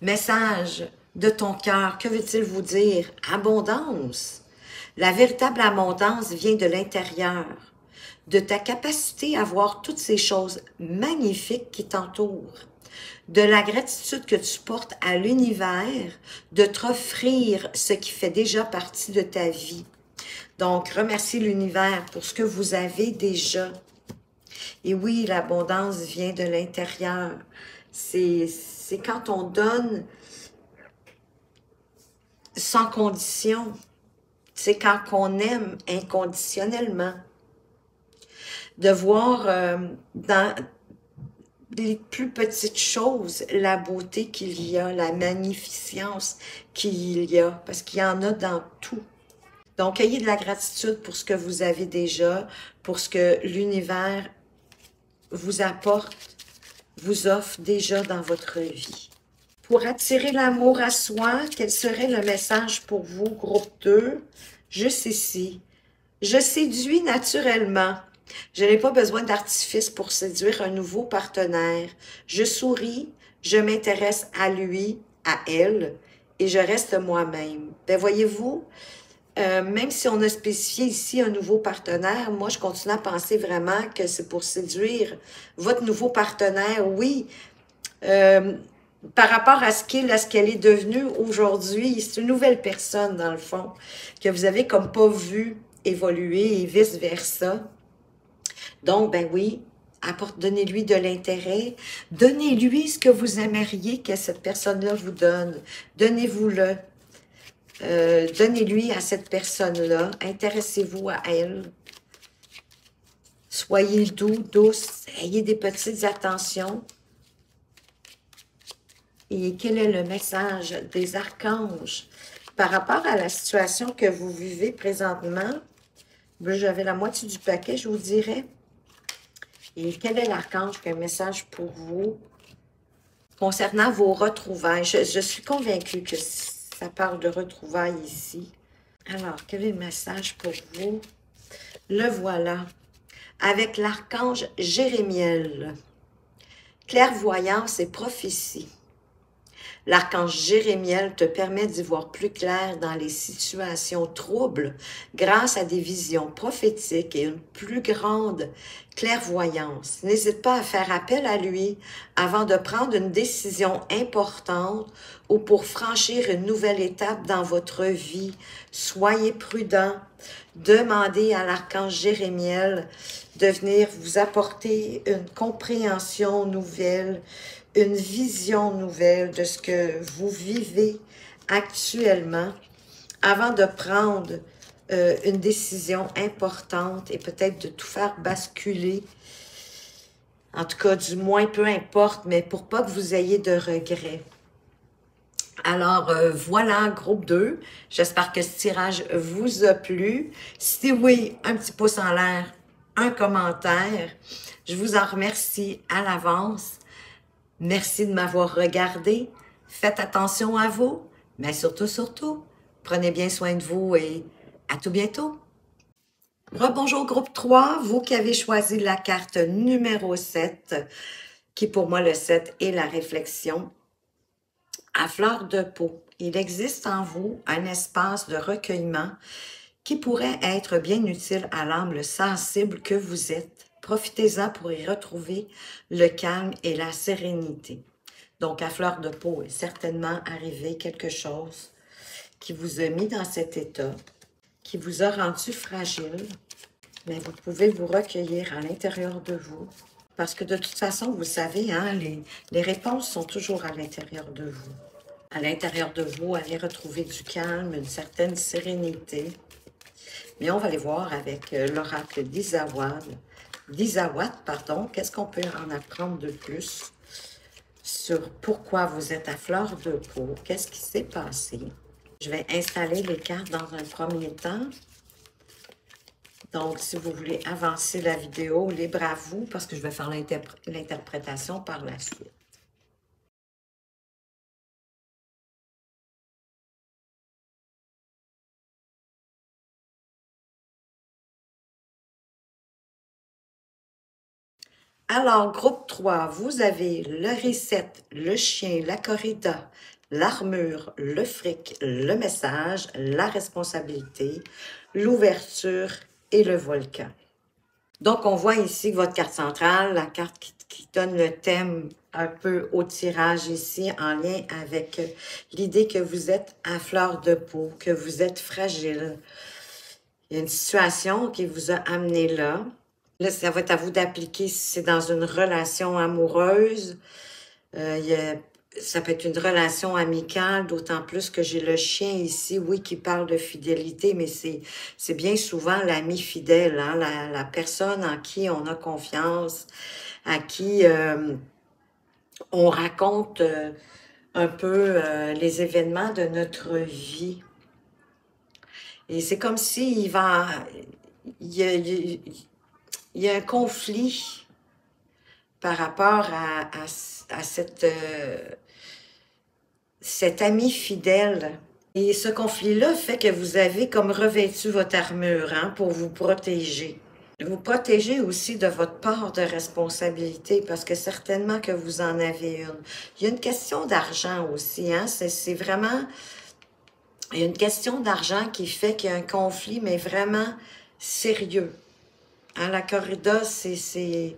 Message de ton cœur, que veut-il vous dire? Abondance. La véritable abondance vient de l'intérieur, de ta capacité à voir toutes ces choses magnifiques qui t'entourent, de la gratitude que tu portes à l'univers, de t'offrir ce qui fait déjà partie de ta vie. Donc, remercie l'univers pour ce que vous avez déjà. Et oui, l'abondance vient de l'intérieur. C'est quand on donne sans condition. C'est quand on aime inconditionnellement. De voir dans les plus petites choses la beauté qu'il y a, la magnificence qu'il y a, parce qu'il y en a dans tout. Donc, ayez de la gratitude pour ce que vous avez déjà, pour ce que l'univers vous apporte, vous offre déjà dans votre vie. Pour attirer l'amour à soi, quel serait le message pour vous, groupe 2? Juste ici. Je séduis naturellement. Je n'ai pas besoin d'artifice pour séduire un nouveau partenaire. Je souris, je m'intéresse à lui, à elle, et je reste moi-même. Ben voyez-vous, même si on a spécifié ici un nouveau partenaire, moi je continue à penser vraiment que c'est pour séduire votre nouveau partenaire, oui, par rapport à ce qu'il, à ce qu'elle est devenue aujourd'hui. C'est une nouvelle personne dans le fond, que vous avez comme pas vu évoluer et vice-versa. Donc, ben oui, donnez-lui de l'intérêt. Donnez-lui ce que vous aimeriez que cette personne-là vous donne. Donnez-vous-le. Donnez-lui à cette personne-là. Intéressez-vous à elle. Soyez doux, douce. Ayez des petites attentions. Et quel est le message des archanges par rapport à la situation que vous vivez présentement? J'avais la moitié du paquet, je vous dirais. Et quel est l'archange qui a un message pour vous concernant vos retrouvailles? Je suis convaincue que ça parle de retrouvailles ici. Alors, quel est le message pour vous? Le voilà. Avec l'archange Jérémiel. Clairvoyance et prophétie. L'archange Jérémiel te permet d'y voir plus clair dans les situations troubles grâce à des visions prophétiques et une plus grande clairvoyance. N'hésite pas à faire appel à lui avant de prendre une décision importante ou pour franchir une nouvelle étape dans votre vie. Soyez prudent. Demandez à l'archange Jérémiel de venir vous apporter une compréhension nouvelle, une vision nouvelle de ce que vous vivez actuellement avant de prendre une décision importante et peut-être de tout faire basculer. En tout cas, du moins, peu importe, mais pour pas que vous ayez de regrets. Alors, voilà, groupe 2. J'espère que ce tirage vous a plu. Si oui, un petit pouce en l'air, un commentaire. Je vous en remercie à l'avance. Merci de m'avoir regardé. Faites attention à vous, mais surtout, prenez bien soin de vous et à tout bientôt. Rebonjour groupe 3, vous qui avez choisi la carte numéro 7, qui pour moi le 7 est la réflexion. À fleur de peau, il existe en vous un espace de recueillement qui pourrait être bien utile à l'âme sensible que vous êtes. Profitez-en pour y retrouver le calme et la sérénité. Donc, à fleur de peau est certainement arrivé quelque chose qui vous a mis dans cet état, qui vous a rendu fragile, mais vous pouvez vous recueillir à l'intérieur de vous. Parce que de toute façon, vous savez, hein, les réponses sont toujours à l'intérieur de vous. À l'intérieur de vous, allez retrouver du calme, une certaine sérénité. Mais on va aller voir avec l'oracle d'Isawat, qu'est-ce qu'on peut en apprendre de plus sur pourquoi vous êtes à fleur de peau, qu'est-ce qui s'est passé. Je vais installer les cartes dans un premier temps. Donc, si vous voulez avancer la vidéo, libre à vous, parce que je vais faire l'interprétation par la suite. Alors, groupe 3, vous avez le reset, le chien, la corrida, l'armure, le fric, le message, la responsabilité, l'ouverture et le volcan. Donc, on voit ici votre carte centrale, la carte qui donne le thème un peu au tirage ici, en lien avec l'idée que vous êtes à fleur de peau, que vous êtes fragile. Il y a une situation qui vous a amené là. Là, ça va être à vous d'appliquer si c'est dans une relation amoureuse. Ça peut être une relation amicale, d'autant plus que j'ai le chien ici, oui, qui parle de fidélité, mais c'est bien souvent l'ami fidèle, hein, la personne en qui on a confiance, à qui on raconte un peu les événements de notre vie. Et c'est comme s'il il y a un conflit par rapport à cet ami fidèle. Et ce conflit-là fait que vous avez comme revêtu votre armure, hein, pour vous protéger. Vous protéger aussi de votre part de responsabilité, parce que certainement que vous en avez une. Il y a une question d'argent aussi, hein, c'est vraiment... Il y a une question d'argent qui fait qu'il y a un conflit, mais vraiment sérieux. Hein, la corrida, c'est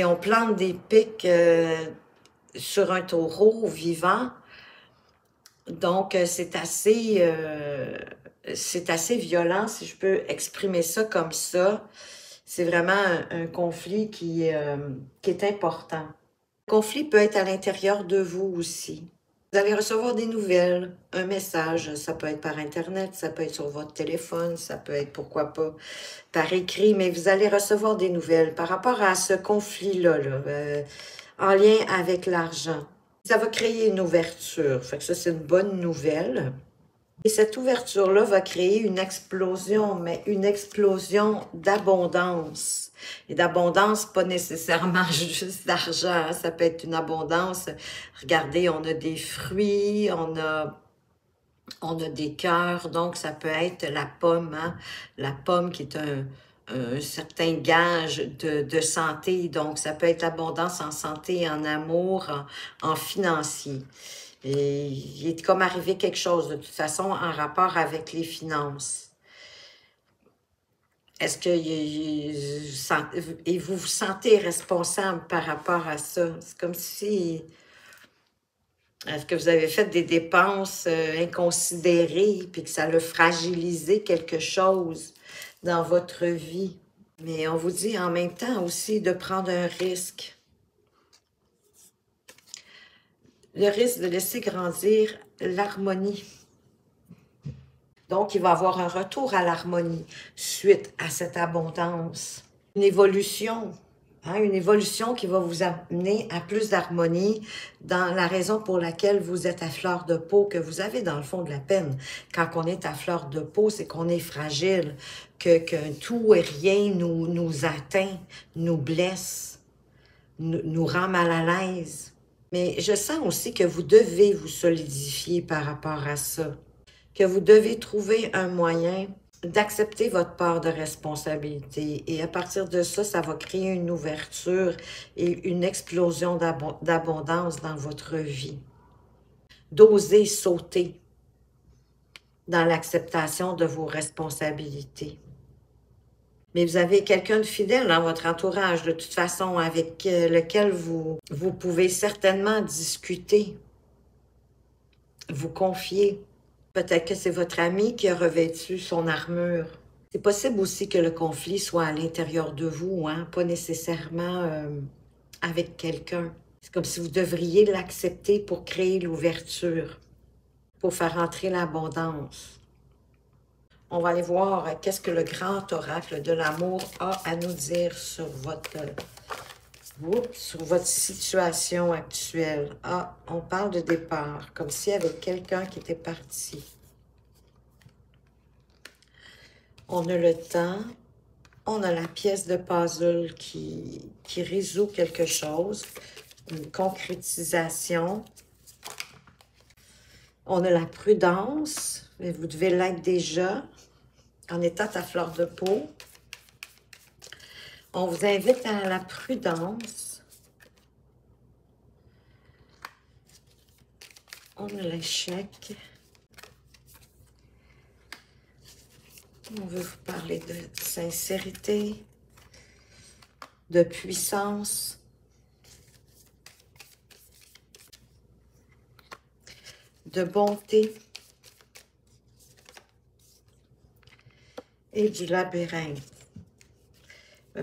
on plante des pics sur un taureau vivant. Donc, c'est assez violent, si je peux exprimer ça comme ça. C'est vraiment un conflit qui est important. Le conflit peut être à l'intérieur de vous aussi. Vous allez recevoir des nouvelles, un message, ça peut être par Internet, ça peut être sur votre téléphone, ça peut être, pourquoi pas, par écrit, mais vous allez recevoir des nouvelles par rapport à ce conflit-là, en lien avec l'argent. Ça va créer une ouverture, fait que ça, c'est une bonne nouvelle. Et cette ouverture-là va créer une explosion, mais une explosion d'abondance. Et d'abondance, pas nécessairement juste d'argent, hein. Ça peut être une abondance. Regardez, on a des fruits, on a des cœurs, donc ça peut être la pomme, hein? La pomme qui est un certain gage de santé, donc ça peut être l'abondance en santé, en amour, en financier. Et il est comme arrivé quelque chose, de toute façon, en rapport avec les finances. Est-ce que et vous vous sentez responsable par rapport à ça? C'est comme si... Est-ce que vous avez fait des dépenses inconsidérées, puis que ça a fragilisé quelque chose dans votre vie? Mais on vous dit en même temps aussi de prendre un risque. Le risque de laisser grandir l'harmonie. Donc, il va y avoir un retour à l'harmonie suite à cette abondance. Une évolution, hein, une évolution qui va vous amener à plus d'harmonie dans la raison pour laquelle vous êtes à fleur de peau, que vous avez dans le fond de la peine. Quand on est à fleur de peau, c'est qu'on est fragile, que tout et rien nous atteint, nous blesse, nous rend mal à l'aise. Mais je sens aussi que vous devez vous solidifier par rapport à ça, que vous devez trouver un moyen d'accepter votre part de responsabilité. Et à partir de ça, ça va créer une ouverture et une explosion d'abondance dans votre vie. D'oser sauter dans l'acceptation de vos responsabilités. Mais vous avez quelqu'un de fidèle dans votre entourage, de toute façon, avec lequel vous pouvez certainement discuter, vous confier. Peut-être que c'est votre ami qui a revêtu son armure. C'est possible aussi que le conflit soit à l'intérieur de vous, hein, pas nécessairement avec quelqu'un. C'est comme si vous devriez l'accepter pour créer l'ouverture, pour faire entrer l'abondance. On va aller voir qu'est-ce que le grand oracle de l'amour a à nous dire sur votre situation actuelle. Ah, on parle de départ, comme s'il y avait quelqu'un qui était parti. On a le temps, on a la pièce de puzzle qui résout quelque chose, une concrétisation. On a la prudence, mais vous devez l'être déjà, en étant à fleur de peau. On vous invite à la prudence. On a l'échec. On veut vous parler de sincérité, de puissance, de bonté et du labyrinthe.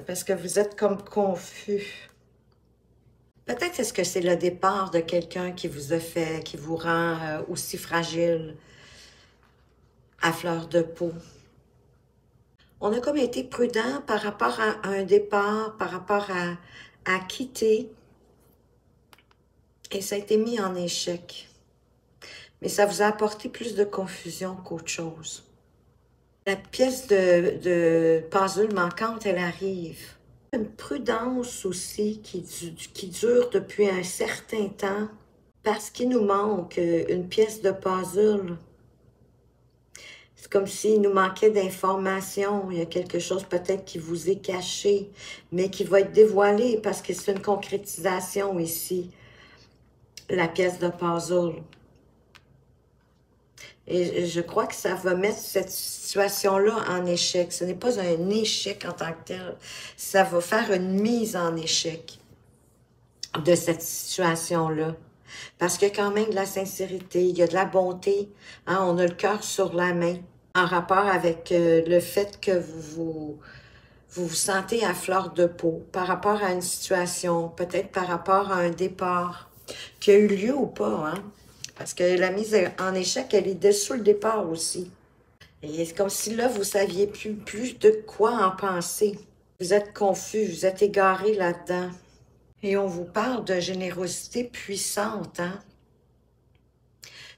Parce que vous êtes comme confus. Peut-être est-ce que c'est le départ de quelqu'un qui vous a fait, qui vous rend aussi fragile, à fleur de peau. On a comme été prudent par rapport à un départ, par rapport à quitter. Et ça a été mis en échec. Mais ça vous a apporté plus de confusion qu'autre chose. La pièce de puzzle manquante, elle arrive. Une prudence aussi qui dure depuis un certain temps parce qu'il nous manque une pièce de puzzle. C'est comme s'il nous manquait d'informations. Il y a quelque chose peut-être qui vous est caché, mais qui va être dévoilé parce que c'est une concrétisation ici, la pièce de puzzle. Et je crois que ça va mettre cette situation-là en échec. Ce n'est pas un échec en tant que tel. Ça va faire une mise en échec de cette situation-là. Parce qu'il y a quand même de la sincérité, il y a de la bonté. Hein, on a le cœur sur la main en rapport avec le fait que vous vous sentez à fleur de peau par rapport à une situation, peut-être par rapport à un départ qui a eu lieu ou pas, hein? Parce que la mise en échec, elle est dessous le départ aussi. Et c'est comme si là, vous ne saviez plus de quoi en penser. Vous êtes confus, vous êtes égaré là-dedans. Et on vous parle de générosité puissante, hein?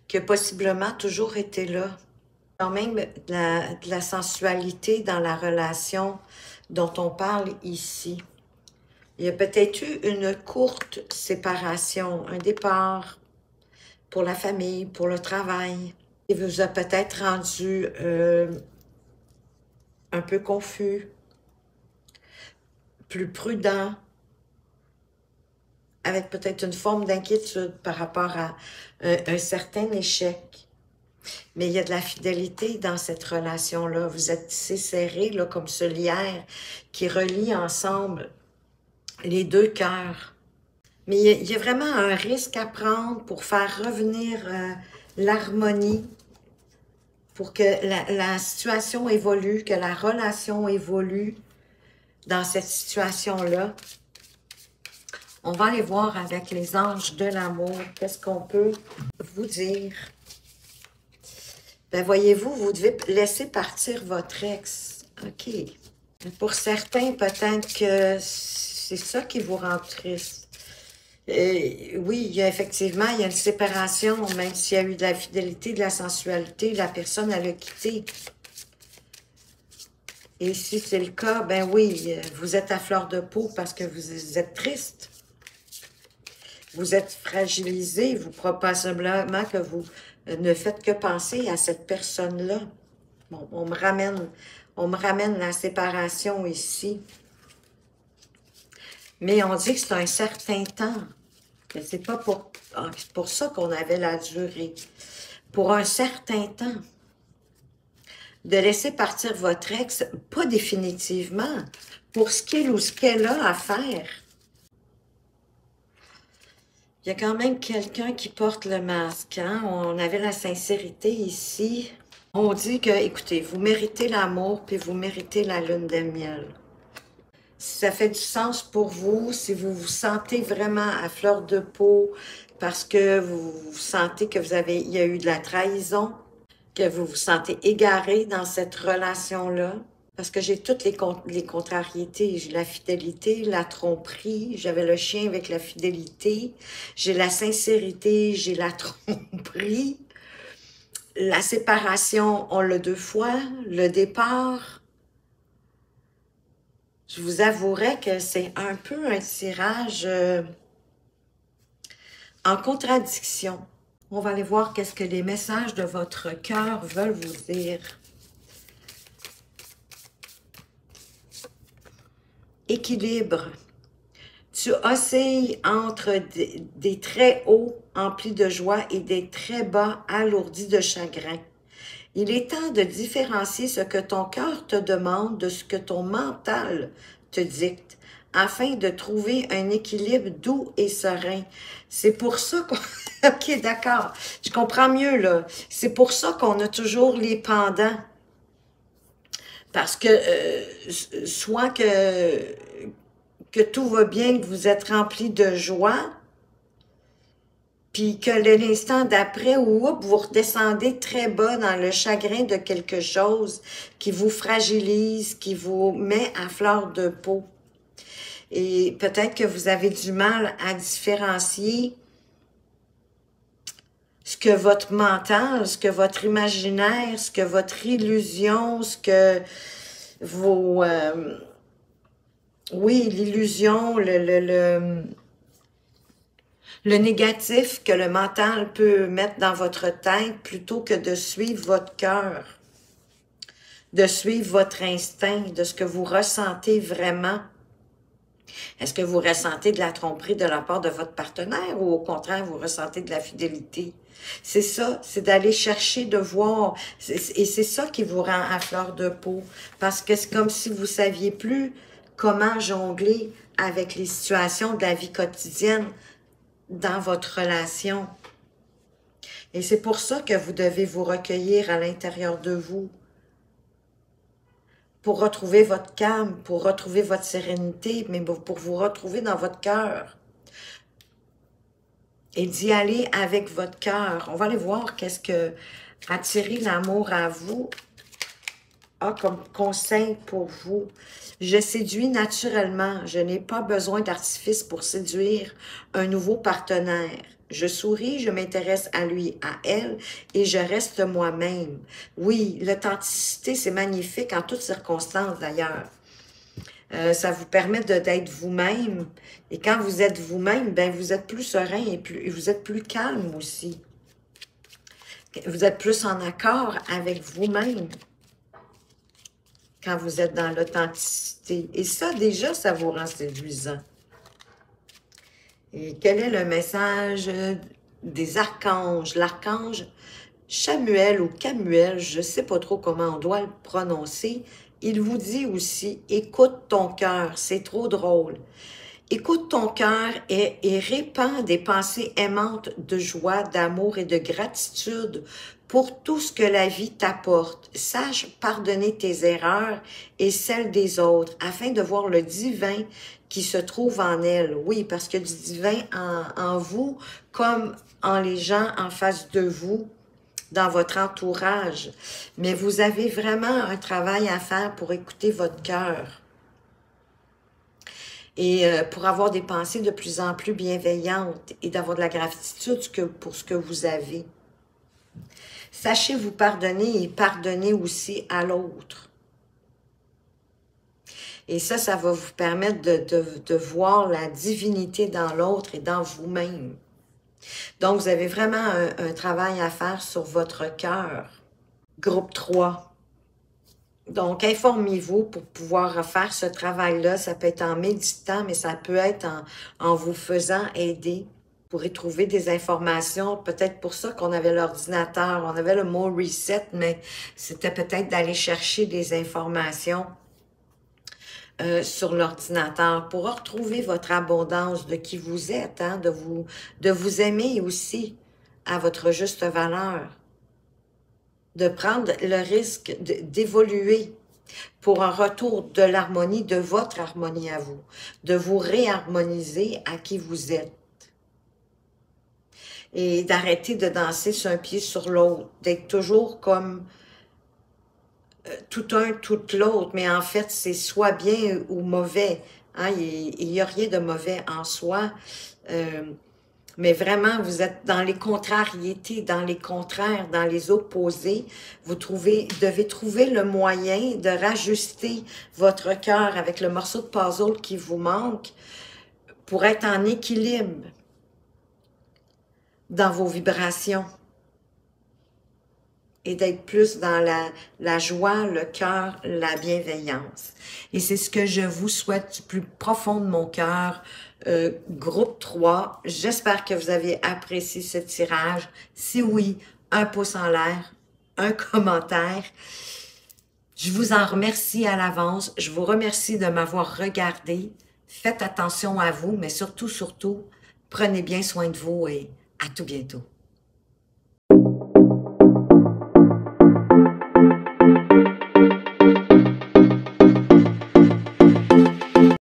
Qui a possiblement toujours été là. Quand même de la sensualité dans la relation dont on parle ici. Il y a peut-être eu une courte séparation, un départ pour la famille, pour le travail. Il vous a peut-être rendu un peu confus, plus prudent, avec peut-être une forme d'inquiétude par rapport à un certain échec. Mais il y a de la fidélité dans cette relation-là. Vous êtes tissés serrés, là, comme ce lierre qui relie ensemble les deux cœurs. Mais il y a vraiment un risque à prendre pour faire revenir l'harmonie, pour que la situation évolue, que la relation évolue dans cette situation-là. On va aller voir avec les anges de l'amour, qu'est-ce qu'on peut vous dire. Ben voyez-vous, vous devez laisser partir votre ex. OK. Pour certains, peut-être que c'est ça qui vous rend triste. Oui, il y a effectivement, il y a une séparation, même s'il y a eu de la fidélité, de la sensualité, la personne, elle a quitté. Et si c'est le cas, ben oui, vous êtes à fleur de peau parce que vous êtes triste. Vous êtes fragilisé, vous probablement que vous ne faites que penser à cette personne-là. Bon, on me ramène la séparation ici. Mais on dit que c'est un certain temps. Mais c'est pas pour ça qu'on avait la durée. Pour un certain temps. De laisser partir votre ex, pas définitivement, pour ce qu'il ou ce qu'elle a à faire. Il y a quand même quelqu'un qui porte le masque. Hein? On avait la sincérité ici. On dit que, écoutez, vous méritez l'amour, puis vous méritez la lune de miel. Si ça fait du sens pour vous, si vous vous sentez vraiment à fleur de peau, parce que vous sentez que il y a eu de la trahison, que vous vous sentez égaré dans cette relation-là, parce que j'ai toutes les contrariétés. J'ai la fidélité, la tromperie, j'avais le chien avec la fidélité, j'ai la sincérité, j'ai la tromperie, la séparation, on l'a 2 fois, le départ. Je vous avouerais que c'est un peu un tirage en contradiction. On va aller voir qu'est-ce que les messages de votre cœur veulent vous dire. Équilibre. Tu oscilles entre des très hauts emplis de joie et des très bas alourdis de chagrin. Il est temps de différencier ce que ton cœur te demande de ce que ton mental te dicte, afin de trouver un équilibre doux et serein. C'est pour ça qu'on... OK, d'accord, je comprends mieux, là. C'est pour ça qu'on a toujours les pendants. Parce que soit que tout va bien, que vous êtes rempli de joie, puis que l'instant d'après, vous redescendez très bas dans le chagrin de quelque chose qui vous fragilise, qui vous met à fleur de peau. Et peut-être que vous avez du mal à différencier ce que votre mental, ce que votre imaginaire, ce que votre illusion, ce que vos... oui, l'illusion, le négatif que le mental peut mettre dans votre tête plutôt que de suivre votre cœur, de suivre votre instinct, de ce que vous ressentez vraiment. Est-ce que vous ressentez de la tromperie de la part de votre partenaire ou au contraire, vous ressentez de la fidélité? C'est ça, c'est d'aller chercher, de voir. Et c'est ça qui vous rend à fleur de peau. Parce que c'est comme si vous ne saviez plus comment jongler avec les situations de la vie quotidienne dans votre relation. Et c'est pour ça que vous devez vous recueillir à l'intérieur de vous. Pour retrouver votre calme, pour retrouver votre sérénité, mais pour vous retrouver dans votre cœur. Et d'y aller avec votre cœur. On va aller voir qu'est-ce que attirer l'amour à vous a comme conseil pour vous. Je séduis naturellement. Je n'ai pas besoin d'artifice pour séduire un nouveau partenaire. Je souris, je m'intéresse à lui, à elle, et je reste moi-même. Oui, l'authenticité, c'est magnifique en toutes circonstances d'ailleurs. Ça vous permet d'être vous-même. Et quand vous êtes vous-même, ben vous êtes plus serein et vous êtes plus calme aussi. Vous êtes plus en accord avec vous-même quand vous êtes dans l'authenticité. Et ça, déjà, ça vous rend séduisant. Et quel est le message des archanges? L'archange Chamuel ou Camuel, je ne sais pas trop comment on doit le prononcer, il vous dit aussi, écoute ton cœur, c'est trop drôle. Écoute ton cœur et répands des pensées aimantes de joie, d'amour et de gratitude pour tout ce que la vie t'apporte. Sache pardonner tes erreurs et celles des autres afin de voir le divin qui se trouve en elle. Oui, parce que du divin en vous comme en les gens en face de vous, dans votre entourage. Mais vous avez vraiment un travail à faire pour écouter votre cœur. Et pour avoir des pensées de plus en plus bienveillantes et d'avoir de la gratitude pour ce que vous avez. Sachez vous pardonner et pardonner aussi à l'autre. Et ça va vous permettre de voir la divinité dans l'autre et dans vous-même. Donc, vous avez vraiment un travail à faire sur votre cœur. Groupe 3. Donc, informez-vous pour pouvoir faire ce travail-là. Ça peut être en méditant, mais ça peut être en vous faisant aider. Vous pourrez trouver des informations, peut-être pour ça qu'on avait l'ordinateur, on avait le mot « reset », mais c'était peut-être d'aller chercher des informations sur l'ordinateur pour retrouver votre abondance de qui vous êtes, hein, de vous aimer aussi à votre juste valeur. De prendre le risque d'évoluer pour un retour de l'harmonie, de votre harmonie à vous, de vous réharmoniser à qui vous êtes. Et d'arrêter de danser sur un pied sur l'autre, d'être toujours comme tout un, tout l'autre, mais en fait, c'est soit bien ou mauvais. Hein? Il n'y a rien de mauvais en soi. Mais vraiment, vous êtes dans les contrariétés, dans les contraires, dans les opposés. Vous devez trouver le moyen de rajuster votre cœur avec le morceau de puzzle qui vous manque pour être en équilibre dans vos vibrations et d'être plus dans la joie, le cœur, la bienveillance. Et c'est ce que je vous souhaite du plus profond de mon cœur. Groupe 3, j'espère que vous avez apprécié ce tirage. Si oui, un pouce en l'air, un commentaire. Je vous en remercie à l'avance. Je vous remercie de m'avoir regardé. Faites attention à vous, mais surtout, prenez bien soin de vous et à tout bientôt.